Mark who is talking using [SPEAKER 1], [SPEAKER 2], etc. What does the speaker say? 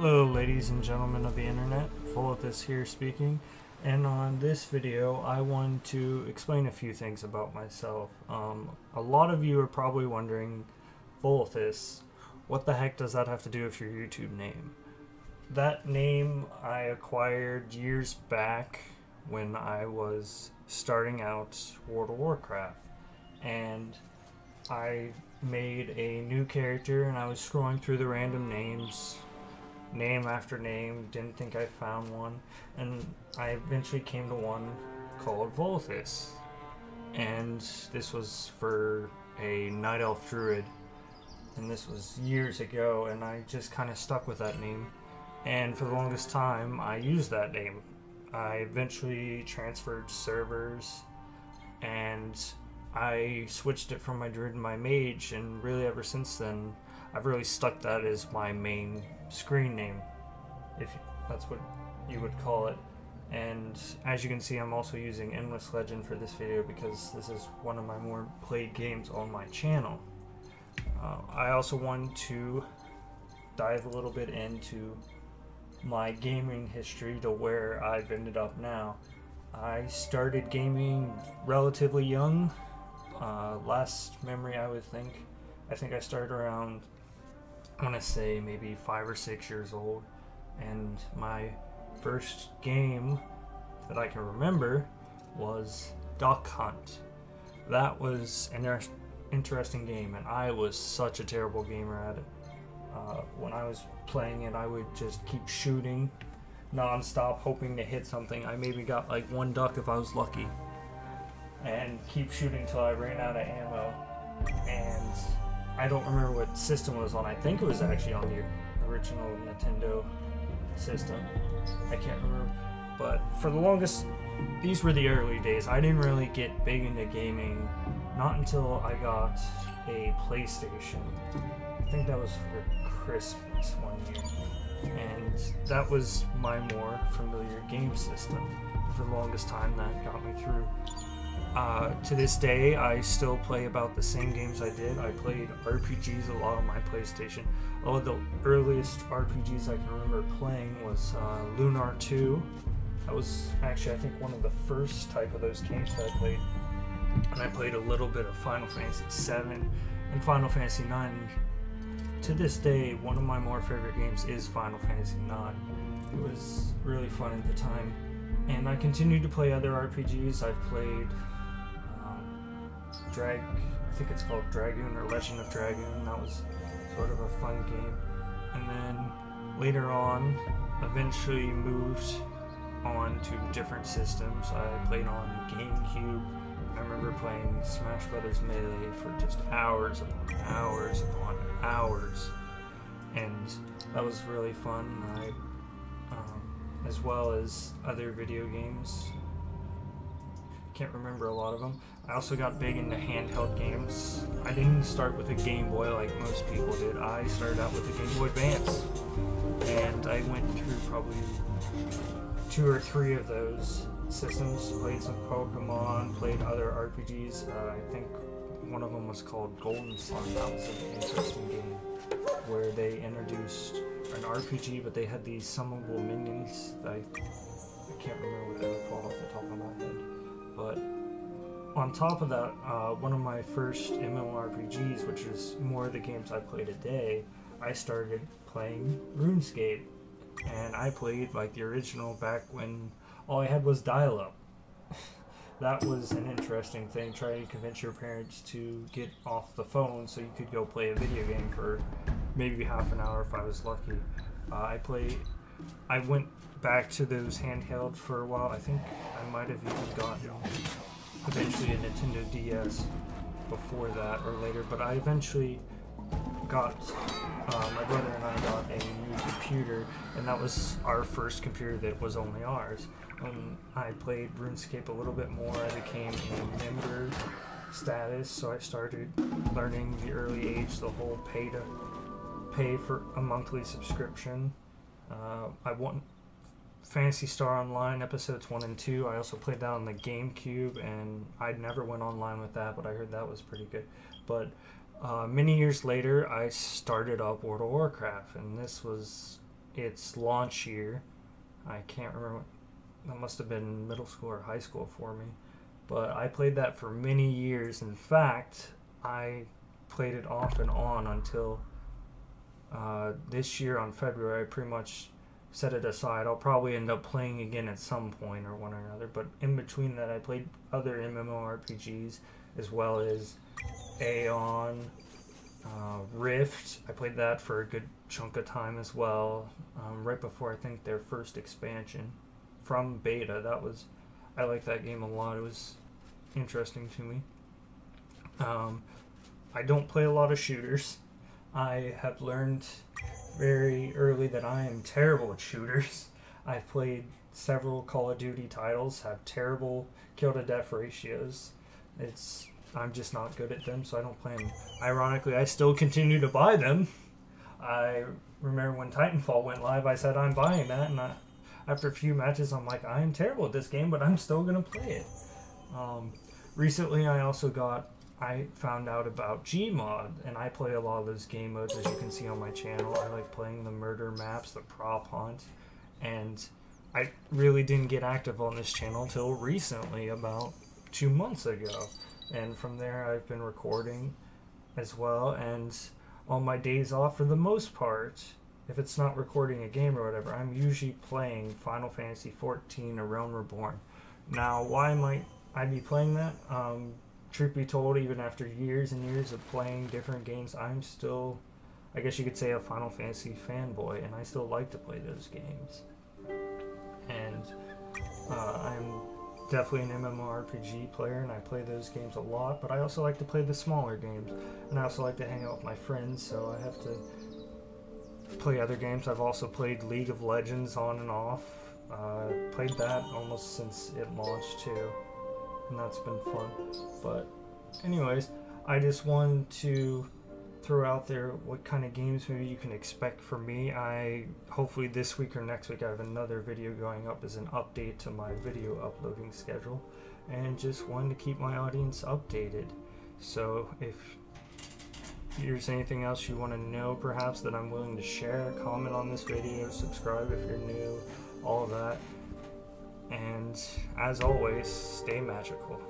[SPEAKER 1] Hello ladies and gentlemen of the internet, Volathis here speaking, and on this video I want to explain a few things about myself. A lot of you are probably wondering, Volathis, what the heck does that have to do with your YouTube name? That name I acquired years back when I was starting out World of Warcraft, and I made a new character and I was scrolling through the random names, name after name, didn't think I found one, and I eventually came to one called Volathis, and this was for a Night Elf Druid, and this was years ago, and I just kind of stuck with that name, and for the longest time I used that name. I eventually transferred servers, and I switched it from my druid to my mage, and really ever since then I've really stuck that as my main screen name, if that's what you would call it. And as you can see, I'm also using Endless Legend for this video because this is one of my more played games on my channel. I also want to dive a little bit into my gaming history to where I've ended up now. I started gaming relatively young. Last memory I think I started around, I want to say maybe 5 or 6 years old, and my first game that I can remember was Duck Hunt. That was an interesting game, and I was such a terrible gamer at it. When I was playing it, I would just keep shooting non-stop, hoping to hit something. I maybe got like one duck if I was lucky, and keep shooting till I ran out of ammo. And I don't remember what system it was on. I think it was actually on the original Nintendo system. I can't remember. But for the longest, these were the early days. I didn't really get big into gaming, not until I got a PlayStation. I think that was for Christmas one year. And that was my more familiar game system. For the longest time, that got me through. To this day, I still play about the same games I did. I played RPGs a lot on my PlayStation. One of the earliest RPGs I can remember playing was Lunar 2. That was actually, I think, one of the first type of those games that I played. And I played a little bit of Final Fantasy 7 and Final Fantasy 9. To this day, one of my more favorite games is Final Fantasy 9. It was really fun at the time. And I continued to play other RPGs. I've played I think it's called Dragoon or Legend of Dragoon. That was sort of a fun game. And then later on, eventually moved on to different systems. I played on GameCube. I remember playing Smash Brothers Melee for just hours upon hours upon hours, and that was really fun. As well as other video games. Can't remember a lot of them. I also got big into handheld games. I didn't start with a Game Boy like most people did. I started out with a Game Boy Advance, and I went through probably 2 or 3 of those systems. Played some Pokemon, played other RPGs. I think one of them was called Golden Sun. That was an interesting game where they introduced an RPG, but they had these summonable minions. I can't remember what they were called off the top of my head. But on top of that, one of my first MMORPGs, which is more of the games I play today, I started playing RuneScape. And I played like the original back when all I had was dial-up. That was an interesting thing, trying to convince your parents to get off the phone so you could go play a video game for maybe half an hour if I was lucky. I went back to those handheld for a while. I think I might have even gotten eventually a Nintendo DS before that or later, but I eventually got, my brother and I got a new computer, and that was our first computer that was only ours. I played RuneScape a little bit more. I became a member status, so I started learning the early age, the whole pay for a monthly subscription. I won Phantasy Star Online episodes 1 and 2. I also played that on the GameCube, and I never went online with that, but I heard that was pretty good. But Many years later, I started up World of Warcraft, and this was its launch year. I can't remember, that must have been middle school or high school for me. But I played that for many years. In fact, I played it off and on until this year on February. I pretty much set it aside. I'll probably end up playing again at some point or one or another. But in between that, I played other MMORPGs as well as Aeon, Rift. I played that for a good chunk of time as well, right before I think their first expansion from beta. I liked that game a lot. It was interesting to me. I don't play a lot of shooters. I have learned very early that I am terrible at shooters. I've played several Call of Duty titles, have terrible kill to death ratios. I'm just not good at them, so I don't play them. Ironically, I still continue to buy them. I remember when Titanfall went live, I said I'm buying that, and after a few matches, I'm like, I am terrible at this game, but I'm still gonna play it. Recently, I found out about Gmod, and I play a lot of those game modes, as you can see on my channel. I like playing the murder maps, the prop hunt, and I really didn't get active on this channel until recently, about 2 months ago. And from there, I've been recording as well, and on my days off, for the most part, if it's not recording a game or whatever, I'm usually playing Final Fantasy XIV: A Realm Reborn. Now, why might I be playing that? Truth be told, even after years and years of playing different games, I'm still, I guess you could say, a Final Fantasy fanboy, and I still like to play those games. And I'm definitely an MMORPG player, and I play those games a lot, but I also like to play the smaller games, and I also like to hang out with my friends, so I have to play other games. I've also played League of Legends on and off. Played that almost since it launched too, and that's been fun. But anyways, I just wanted to throw out there what kind of games maybe you can expect from me. Hopefully this week or next week I have another video going up as an update to my video uploading schedule, and just wanted to keep my audience updated. So if there's anything else you want to know perhaps that I'm willing to share, comment on this video, subscribe if you're new, all of that. And as always, stay magical.